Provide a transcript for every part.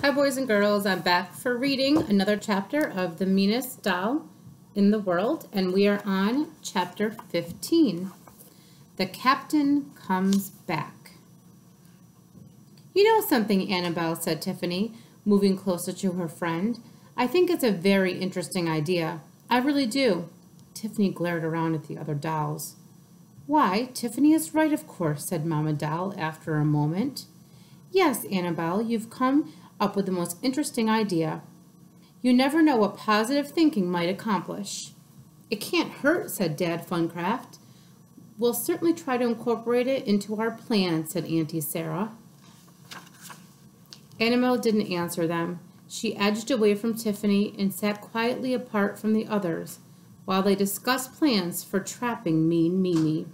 Hi boys and girls, I'm back for reading another chapter of The Meanest Doll in the World, and we are on chapter 15. The Captain Comes Back. You know something, Annabelle, said Tiffany, moving closer to her friend. I think it's a very interesting idea. I really do. Tiffany glared around at the other dolls. Why, Tiffany is right, of course, said Mama Doll after a moment. Yes, Annabelle, you've come up with the most interesting idea. You never know what positive thinking might accomplish. It can't hurt, said Dad Funcraft. We'll certainly try to incorporate it into our plan, said Auntie Sarah. Annabelle didn't answer them. She edged away from Tiffany and sat quietly apart from the others while they discussed plans for trapping Mean Mimi.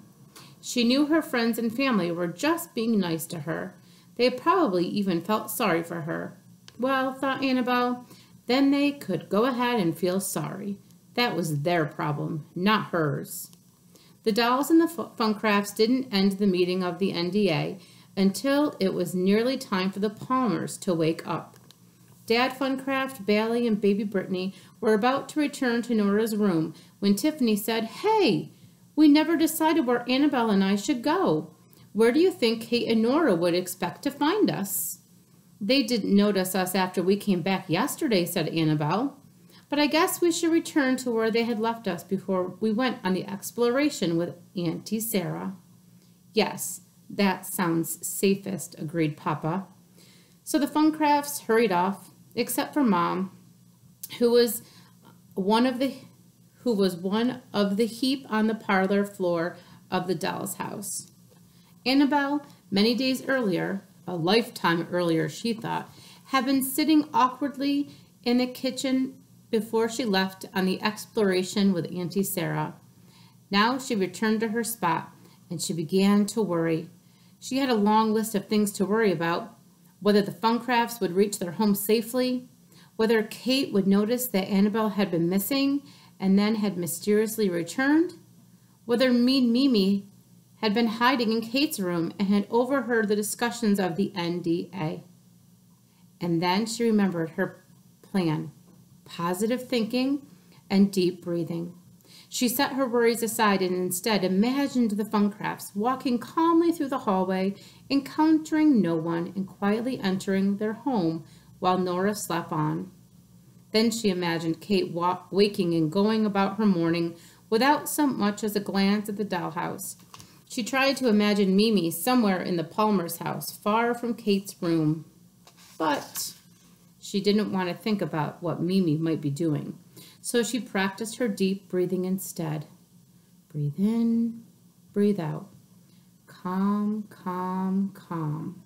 She knew her friends and family were just being nice to her. They probably even felt sorry for her. Well, thought Annabelle, then they could go ahead and feel sorry. That was their problem, not hers. The dolls and the Funcrafts didn't end the meeting of the NDA until it was nearly time for the Palmers to wake up. Dad Funcraft, Bailey, and Baby Brittany were about to return to Nora's room when Tiffany said, Hey, we never decided where Annabelle and I should go. Where do you think Kate and Nora would expect to find us? They didn't notice us after we came back yesterday, said Annabelle. But I guess we should return to where they had left us before we went on the exploration with Auntie Sarah. Yes, that sounds safest, agreed Papa. So the Funcrafts hurried off, except for Mom, who was one of the heap on the parlor floor of the doll's house. Annabelle, many days earlier, a lifetime earlier she thought, had been sitting awkwardly in the kitchen before she left on the exploration with Auntie Sarah. Now she returned to her spot, and she began to worry. She had a long list of things to worry about, whether the Funcrafts would reach their home safely, whether Kate would notice that Annabelle had been missing and then had mysteriously returned, whether Mean Mimi had been hiding in Kate's room and had overheard the discussions of the NDA. And then she remembered her plan, positive thinking and deep breathing. She set her worries aside and instead imagined the Funcrafts walking calmly through the hallway, encountering no one and quietly entering their home while Nora slept on. Then she imagined Kate waking and going about her morning without so much as a glance at the dollhouse. She tried to imagine Mimi somewhere in the Palmer's house, far from Kate's room. But she didn't want to think about what Mimi might be doing, so she practiced her deep breathing instead. Breathe in, breathe out. Calm, calm, calm.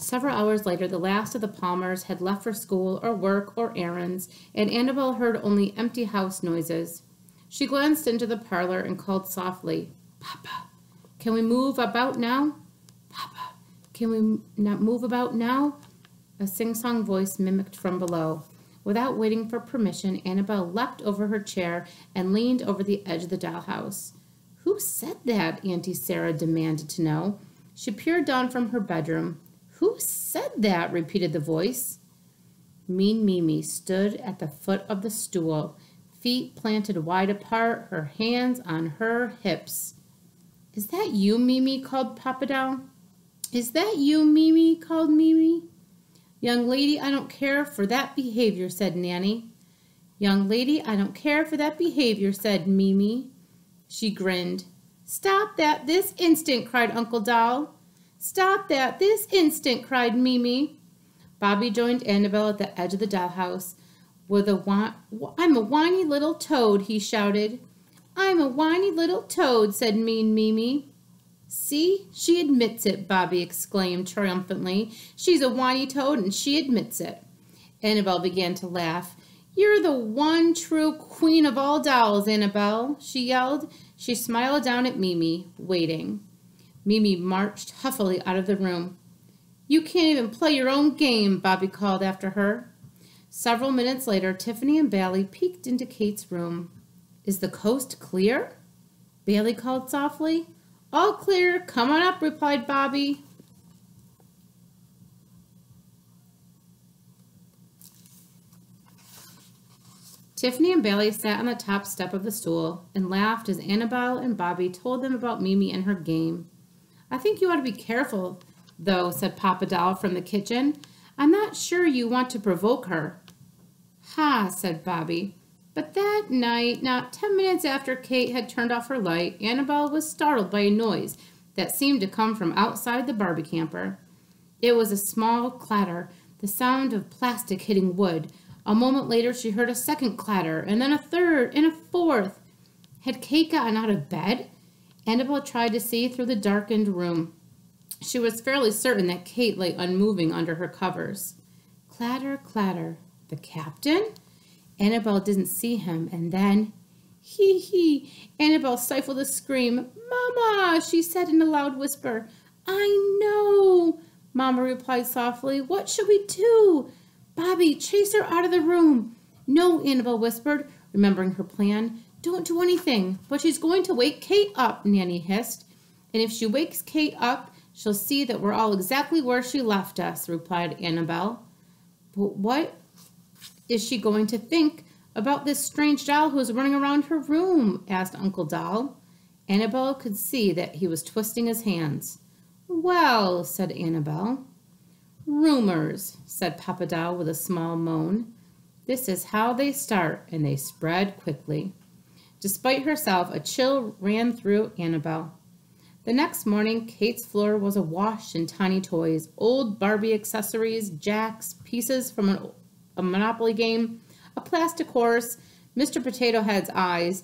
Several hours later, the last of the Palmers had left for school or work or errands, and Annabelle heard only empty house noises. She glanced into the parlor and called softly, Papa, can we move about now? Papa, can we not move about now? A sing-song voice mimicked from below. Without waiting for permission, Annabelle leapt over her chair and leaned over the edge of the dollhouse. Who said that? Auntie Sarah demanded to know. She peered down from her bedroom. Who said that? Repeated the voice. Mean Mimi stood at the foot of the stool, feet planted wide apart, her hands on her hips. Is that you, Mimi? Called Papa Doll. Is that you, Mimi? Called Mimi. Young lady, I don't care for that behavior, said Nanny. Young lady, I don't care for that behavior, said Mimi. She grinned. Stop that this instant, cried Uncle Doll. Stop that this instant, cried Mimi. Bobby joined Annabelle at the edge of the dollhouse. I'm a whiny little toad, he shouted. I'm a whiny little toad, said Mean Mimi. See, she admits it, Bobby exclaimed triumphantly. She's a whiny toad and she admits it. Annabelle began to laugh. You're the one true queen of all dolls, Annabelle, she yelled. She smiled down at Mimi, waiting. Mimi marched huffily out of the room. You can't even play your own game, Bobby called after her. Several minutes later, Tiffany and Bailey peeked into Kate's room. Is the coast clear? Bailey called softly. All clear. Come on up, replied Bobby. Tiffany and Bailey sat on the top step of the stool and laughed as Annabelle and Bobby told them about Mimi and her game. I think you ought to be careful, though, said Papa Doll from the kitchen. I'm not sure you want to provoke her. Ha, said Bobby. But that night, not 10 minutes after Kate had turned off her light, Annabelle was startled by a noise that seemed to come from outside the Barbie camper. It was a small clatter, the sound of plastic hitting wood. A moment later, she heard a second clatter, and then a third, and a fourth. Had Kate gotten out of bed? Annabelle tried to see through the darkened room. She was fairly certain that Kate lay unmoving under her covers. Clatter, clatter. The captain? Annabelle didn't see him, and then, hee. Annabelle stifled a scream. Mama, she said in a loud whisper. I know, Mama replied softly. What should we do? Bobby, chase her out of the room. No, Annabelle whispered, remembering her plan. Don't do anything, but she's going to wake Kate up, Nanny hissed. And if she wakes Kate up, she'll see that we're all exactly where she left us, replied Annabelle. But what is she going to think about this strange doll who's running around her room? Asked Uncle Doll. Annabelle could see that he was twisting his hands. Well, said Annabelle. Rumors, said Papa Doll with a small moan. This is how they start, and they spread quickly. Despite herself, a chill ran through Annabelle. The next morning, Kate's floor was awash in tiny toys, old Barbie accessories, jacks, pieces from a Monopoly game, a plastic horse, Mr. Potato Head's eyes.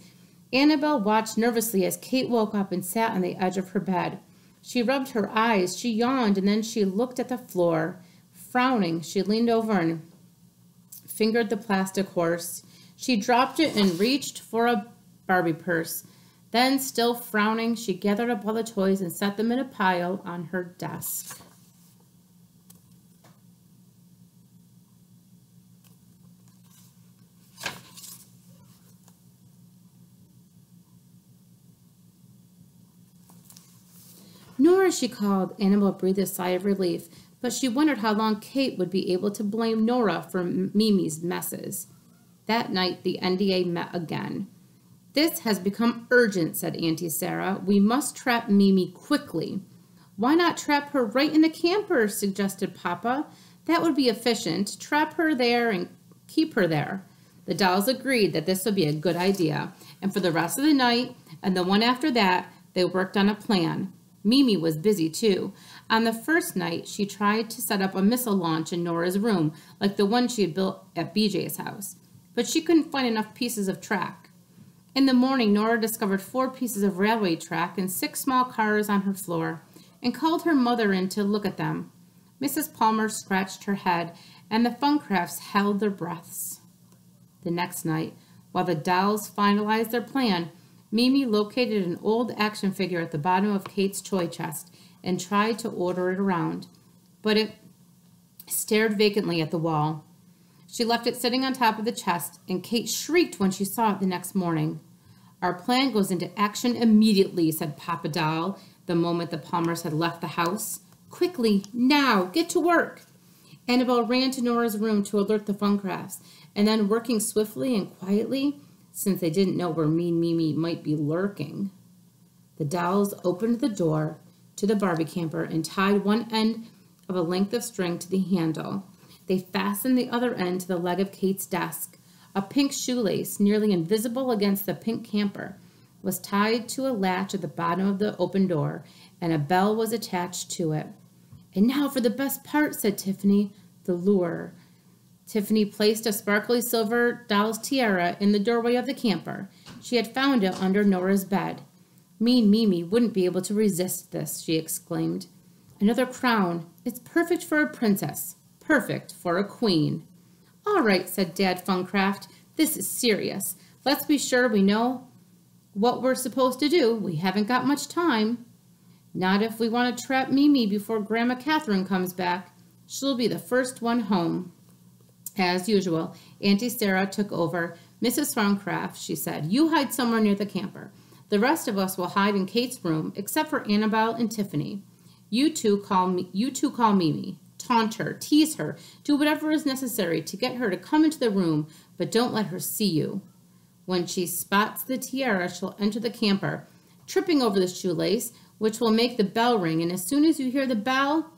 Annabelle watched nervously as Kate woke up and sat on the edge of her bed. She rubbed her eyes, she yawned, and then she looked at the floor. Frowning, she leaned over and fingered the plastic horse. She dropped it and reached for a Barbie purse. Then, still frowning, she gathered up all the toys and set them in a pile on her desk. Nora, she called. Annabelle breathed a sigh of relief, but she wondered how long Kate would be able to blame Nora for Mimi's messes. That night, the NDA met again. This has become urgent, said Auntie Sarah. We must trap Mimi quickly. Why not trap her right in the camper, suggested Papa. That would be efficient. Trap her there and keep her there. The dolls agreed that this would be a good idea, and for the rest of the night and the one after that, they worked on a plan. Mimi was busy too. On the first night, she tried to set up a missile launch in Nora's room, like the one she had built at BJ's house, but she couldn't find enough pieces of track. In the morning, Nora discovered 4 pieces of railway track and 6 small cars on her floor and called her mother in to look at them. Mrs. Palmer scratched her head, and the Funcrafts held their breaths. The next night, while the dolls finalized their plan, Mimi located an old action figure at the bottom of Kate's toy chest and tried to order it around, but it stared vacantly at the wall. She left it sitting on top of the chest, and Kate shrieked when she saw it the next morning. Our plan goes into action immediately, said Papa Doll, the moment the Palmers had left the house. Quickly, now, get to work. Annabelle ran to Nora's room to alert the Funcrafts, and then working swiftly and quietly, since they didn't know where Mean Mimi might be lurking, the dolls opened the door to the Barbie camper and tied one end of a length of string to the handle. They fastened the other end to the leg of Kate's desk. A pink shoelace, nearly invisible against the pink camper, was tied to a latch at the bottom of the open door, and a bell was attached to it. And now for the best part, said Tiffany, the lure. Tiffany placed a sparkly silver doll's tiara in the doorway of the camper. She had found it under Nora's bed. Mean Mimi wouldn't be able to resist this, she exclaimed. Another crown. It's perfect for a princess. Perfect for a queen. All right, said Dad Funcraft. This is serious. Let's be sure we know what we're supposed to do. We haven't got much time. Not if we want to trap Mimi before Grandma Catherine comes back. She'll be the first one home. As usual, Auntie Sarah took over. Mrs. Funcraft, she said, you hide somewhere near the camper. The rest of us will hide in Kate's room, except for Annabelle and Tiffany. You two call Mimi. Taunt her, tease her, do whatever is necessary to get her to come into the room, but don't let her see you. When she spots the tiara, she'll enter the camper, tripping over the shoelace, which will make the bell ring, and as soon as you hear the bell,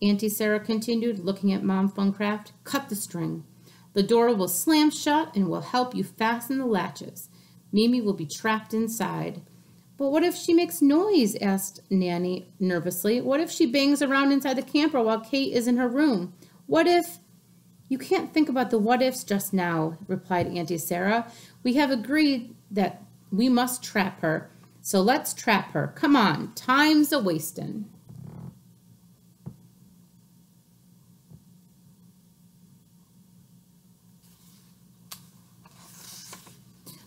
Auntie Sarah continued, looking at Mom Funcraft, cut the string. The door will slam shut and will help you fasten the latches. Mimi will be trapped inside. But what if she makes noise? Asked Nanny nervously. What if she bangs around inside the camper while Kate is in her room? What if... You can't think about the what ifs just now, replied Auntie Sarah. We have agreed that we must trap her. So let's trap her. Come on, time's a-wastin'.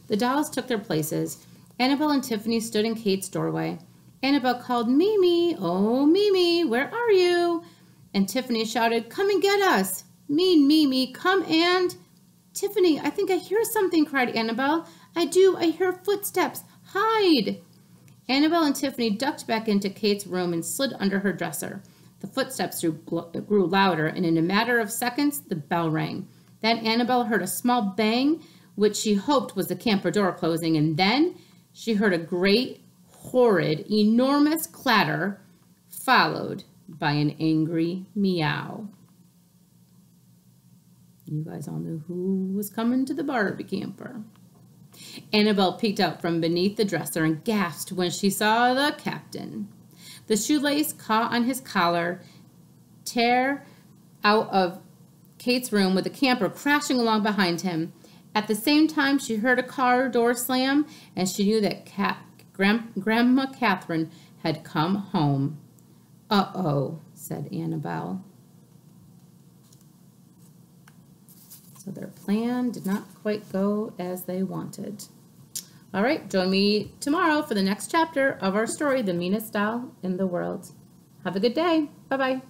The dolls took their places. Annabelle and Tiffany stood in Kate's doorway. Annabelle called, Mimi, oh, Mimi, where are you? And Tiffany shouted, come and get us. Mean Mimi, come and... Tiffany, I think I hear something, cried Annabelle. I do, I hear footsteps. Hide. Annabelle and Tiffany ducked back into Kate's room and slid under her dresser. The footsteps grew louder, and in a matter of seconds, the bell rang. Then Annabelle heard a small bang, which she hoped was the camper door closing, and then she heard a great, horrid, enormous clatter, followed by an angry meow. You guys all knew who was coming to the Barbie camper. Annabelle peeked out from beneath the dresser and gasped when she saw the captain. The shoelace caught on his collar, tear out of Kate's room with the camper crashing along behind him. At the same time, she heard a car door slam, and she knew that Grandma Catherine had come home. Uh-oh, said Annabelle. So their plan did not quite go as they wanted. All right, join me tomorrow for the next chapter of our story, The Meanest Doll in the World. Have a good day. Bye-bye.